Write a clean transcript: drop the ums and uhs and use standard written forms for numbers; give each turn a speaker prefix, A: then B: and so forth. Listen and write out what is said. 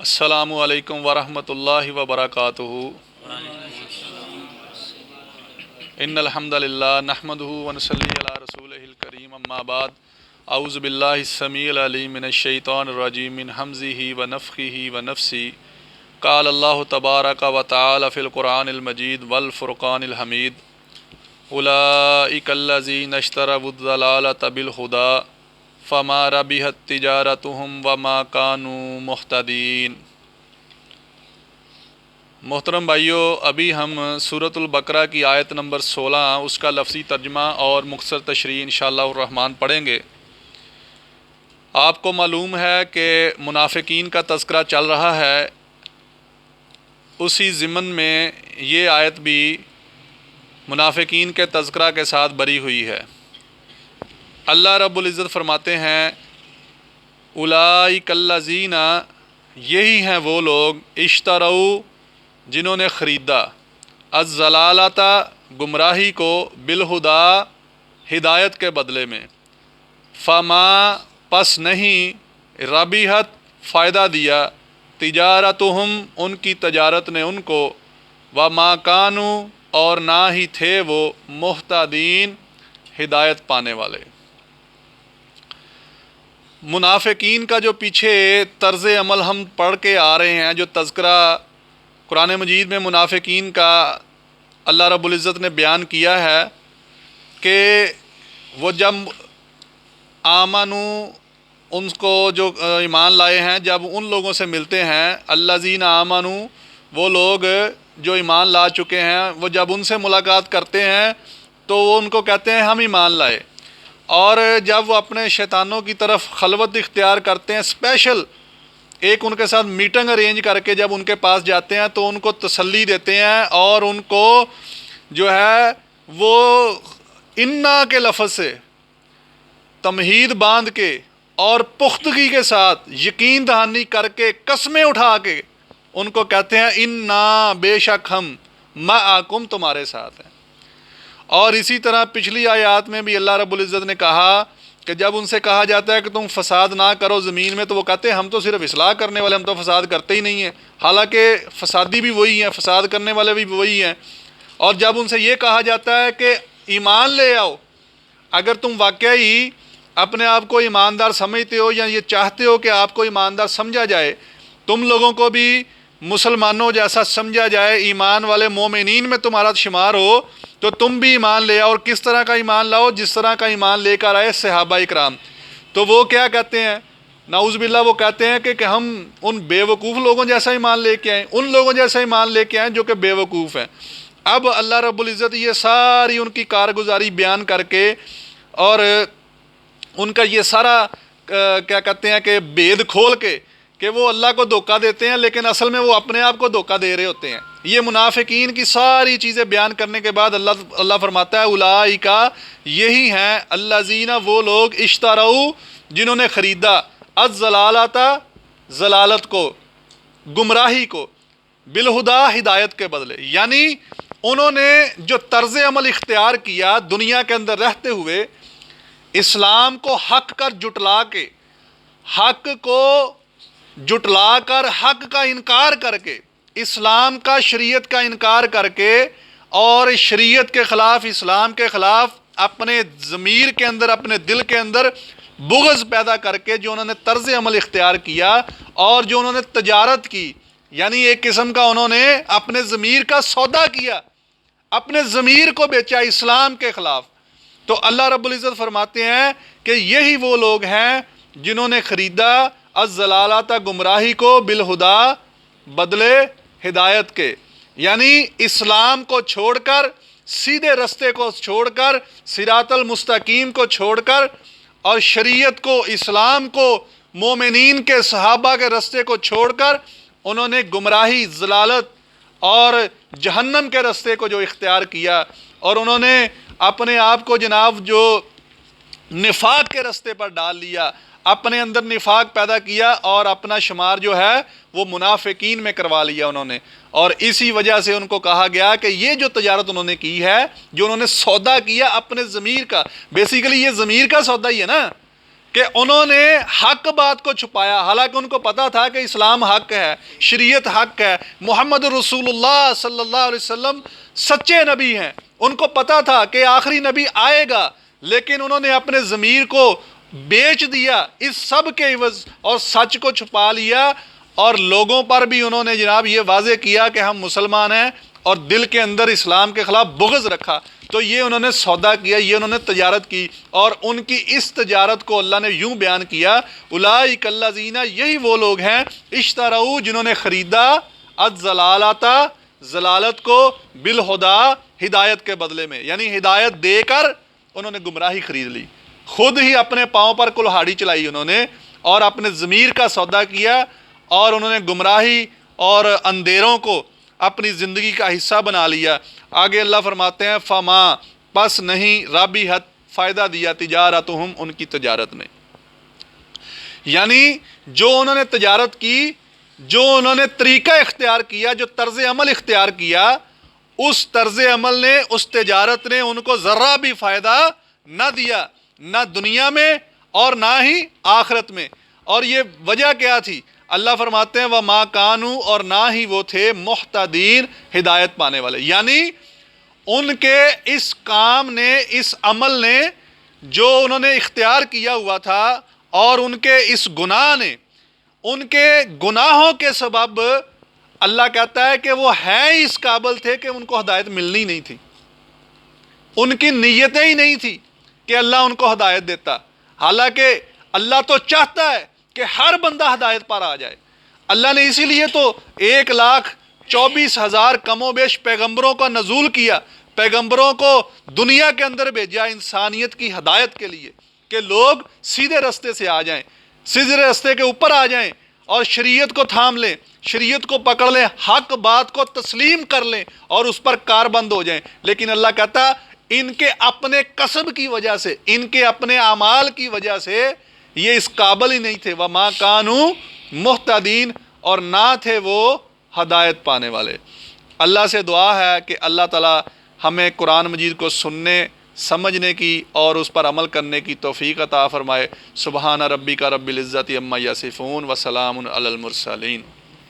A: السلام علیکم ورحمۃ اللہ وبرکاتہ۔ ان الحمد للہ نحمدہ ونصلی علی رسولہ الکریم، اما بعد، اعوذ باللہ السمیع العلیم من الشیطان الرجیم من حمزہ ونفخہ ونفسی۔ قال اللہ تبارک وتعالی فی القرآن المجید والفرقان الحمید، اولئک الذین اشتروا الضلالۃ بالہدی فما ربحت تجارتہم وما کانوا مہتدین۔ محترم بھائیو، ابھی ہم سورۃ البقرہ کی آیت نمبر 16 اس کا لفظی ترجمہ اور مختصر تشریح انشاءاللہ الرحمن پڑھیں گے۔ آپ کو معلوم ہے کہ منافقین کا تذکرہ چل رہا ہے، اسی ضمن میں یہ آیت بھی منافقین کے تذکرہ کے ساتھ بری ہوئی ہے۔ اللہ رب العزت فرماتے ہیں اولئک الذین، یہی ہیں وہ لوگ، اشتروا، جنہوں نے خریدا، الضلالۃ، گمراہی کو، بالہدی، ہدایت کے بدلے میں، فما، پس نہیں، ربحت، فائدہ دیا، تجارتہم، ان کی تجارت نے ان کو، وما کانوا، اور نہ ہی تھے وہ، مہتدین، ہدایت پانے والے۔ منافقین کا جو پیچھے طرز عمل ہم پڑھ کے آ رہے ہیں، جو تذکرہ قرآن مجید میں منافقین کا اللہ رب العزت نے بیان کیا ہے کہ وہ جب آمنو، ان کو جو ایمان لائے ہیں، جب ان لوگوں سے ملتے ہیں، الذین آمنو، وہ لوگ جو ایمان لا چکے ہیں، وہ جب ان سے ملاقات کرتے ہیں تو وہ ان کو کہتے ہیں ہم ایمان لائے، اور جب وہ اپنے شیطانوں کی طرف خلوت اختیار کرتے ہیں، اسپیشل ایک ان کے ساتھ میٹنگ ارینج کر کے جب ان کے پاس جاتے ہیں تو ان کو تسلی دیتے ہیں اور ان کو جو ہے وہ انا کے لفظ سے تمہید باندھ کے اور پختگی کے ساتھ یقین دہانی کر کے قسمیں اٹھا کے ان کو کہتے ہیں انا، بے شک ہم، معکم، تمہارے ساتھ ہیں۔ اور اسی طرح پچھلی آیات میں بھی اللہ رب العزت نے کہا کہ جب ان سے کہا جاتا ہے کہ تم فساد نہ کرو زمین میں، تو وہ کہتے ہیں ہم تو صرف اصلاح کرنے والے، ہم تو فساد کرتے ہی نہیں ہیں، حالانکہ فسادی بھی وہی ہیں، فساد کرنے والے بھی وہی ہیں۔ اور جب ان سے یہ کہا جاتا ہے کہ ایمان لے آؤ، اگر تم واقعی اپنے آپ کو ایماندار سمجھتے ہو یا یہ چاہتے ہو کہ آپ کو ایماندار سمجھا جائے، تم لوگوں کو بھی مسلمانوں جیسا سمجھا جائے، ایمان والے مومنین میں تمہارا شمار ہو، تو تم بھی ایمان لے آؤ، اور کس طرح کا ایمان لاؤ؟ جس طرح کا ایمان لے کر آئے صحابہ اکرام۔ تو وہ کیا کہتے ہیں؟ نعوذ باللہ، وہ کہتے ہیں کہ ہم ان بے وقوف لوگوں جیسا ایمان لے کے آئیں، ان لوگوں جیسا ایمان لے کے آئیں جو کہ بے وقوف ہیں۔ اب اللہ رب العزت یہ ساری ان کی کارگزاری بیان کر کے اور ان کا یہ سارا کیا کہتے ہیں کہ بید کھول کے کہ وہ اللہ کو دھوکہ دیتے ہیں، لیکن اصل میں وہ اپنے آپ کو دھوکہ دے رہے ہوتے ہیں۔ یہ منافقین کی ساری چیزیں بیان کرنے کے بعد اللہ فرماتا ہے اولئک، یہی ہیں، الذین، وہ لوگ، اشتروا، جنہوں نے خریدا، الضلالۃ، ضلالت کو، گمراہی کو، بالہدی، ہدایت کے بدلے، یعنی انہوں نے جو طرز عمل اختیار کیا دنیا کے اندر رہتے ہوئے، اسلام کو حق کر جٹلا کے، حق کو جٹلا کر، حق کا انکار کر کے، اسلام کا، شریعت کا انکار کر کے، اور شریعت کے خلاف، اسلام کے خلاف اپنے ضمیر کے اندر، اپنے دل کے اندر بغض پیدا کر کے جو انہوں نے طرز عمل اختیار کیا اور جو انہوں نے تجارت کی، یعنی ایک قسم کا انہوں نے اپنے ضمیر کا سودا کیا، اپنے ضمیر کو بیچا اسلام کے خلاف۔ تو اللہ رب العزت فرماتے ہیں کہ یہی وہ لوگ ہیں جنہوں نے خریدا الضلالۃ، گمراہی کو، بالہدی، بدلے ہدایت کے، یعنی اسلام کو چھوڑ کر، سیدھے رستے کو چھوڑ کر، صراط المستقیم کو چھوڑ کر، اور شریعت کو، اسلام کو، مومنین کے، صحابہ کے رستے کو چھوڑ کر انہوں نے گمراہی، ضلالت اور جہنم کے رستے کو جو اختیار کیا، اور انہوں نے اپنے آپ کو جناب جو نفاق کے رستے پر ڈال لیا، اپنے اندر نفاق پیدا کیا اور اپنا شمار جو ہے وہ منافقین میں کروا لیا انہوں نے۔ اور اسی وجہ سے ان کو کہا گیا کہ یہ جو تجارت انہوں نے کی ہے، جو انہوں نے سودا کیا اپنے ضمیر کا، بیسیکلی یہ ضمیر کا سودا ہی ہے نا، کہ انہوں نے حق بات کو چھپایا، حالانکہ ان کو پتا تھا کہ اسلام حق ہے، شریعت حق ہے، محمد رسول اللہ صلی اللہ علیہ وسلم سچے نبی ہیں، ان کو پتا تھا کہ آخری نبی آئے گا، لیکن انہوں نے اپنے ضمیر کو بیچ دیا اس سب کے عوض اور سچ کو چھپا لیا، اور لوگوں پر بھی انہوں نے جناب یہ واضح کیا کہ ہم مسلمان ہیں، اور دل کے اندر اسلام کے خلاف بغض رکھا۔ تو یہ انہوں نے سودا کیا، یہ انہوں نے تجارت کی، اور ان کی اس تجارت کو اللہ نے یوں بیان کیا، اولئک الذین، یہی وہ لوگ ہیں، اشتروا، جنہوں نے خریدا، الضلالۃ، ضلالت کو، بالہدی، ہدایت کے بدلے میں، یعنی ہدایت دے کر انہوں نے گمراہی خرید لی، خود ہی اپنے پاؤں پر کلہاڑی چلائی انہوں نے، اور اپنے ضمیر کا سودا کیا، اور انہوں نے گمراہی اور اندھیروں کو اپنی زندگی کا حصہ بنا لیا۔ آگے اللہ فرماتے ہیں فما، پس نہیں، رابحت، فائدہ دیا، تجارتہم، ان کی تجارت نے، یعنی جو انہوں نے تجارت کی، جو انہوں نے طریقہ اختیار کیا، جو طرز عمل اختیار کیا، اس طرز عمل نے، اس تجارت نے ان کو ذرہ بھی فائدہ نہ دیا، نہ دنیا میں اور نہ ہی آخرت میں۔ اور یہ وجہ کیا تھی؟ اللہ فرماتے ہیں وَمَا كَانُوا، اور نہ ہی وہ تھے، مُحْتَدِينَ، ہدایت پانے والے، یعنی ان کے اس کام نے، اس عمل نے جو انہوں نے اختیار کیا ہوا تھا، اور ان کے اس گناہ نے، ان کے گناہوں کے سبب اللہ کہتا ہے کہ وہ ہیں اس قابل تھے کہ ان کو ہدایت ملنی نہیں تھی، ان کی نیتیں ہی نہیں تھی کہ اللہ ان کو ہدایت دیتا، حالانکہ اللہ تو چاہتا ہے کہ ہر بندہ ہدایت پر آ جائے۔ اللہ نے اسی لیے تو 1,24,000 کم و بیش پیغمبروں کا نزول کیا، پیغمبروں کو دنیا کے اندر بھیجا انسانیت کی ہدایت کے لیے، کہ لوگ سیدھے رستے سے آ جائیں، سیدھے رستے کے اوپر آ جائیں، اور شریعت کو تھام لیں، شریعت کو پکڑ لیں، حق بات کو تسلیم کر لیں، اور اس پر کاربند ہو جائیں۔ لیکن اللہ کہتا ان کے اپنے کسب کی وجہ سے، ان کے اپنے اعمال کی وجہ سے یہ اس قابل ہی نہیں تھے، وَمَا كَانُوا مُحْتَدِينَ، اور نہ تھے وہ ہدایت پانے والے۔ اللہ سے دعا ہے کہ اللہ تعالی ہمیں قرآن مجید کو سننے، سمجھنے کی اور اس پر عمل کرنے کی توفیق عطا فرمائے۔ سبحان ربک رب العزت عما یصفون وسلام علی المرسلین۔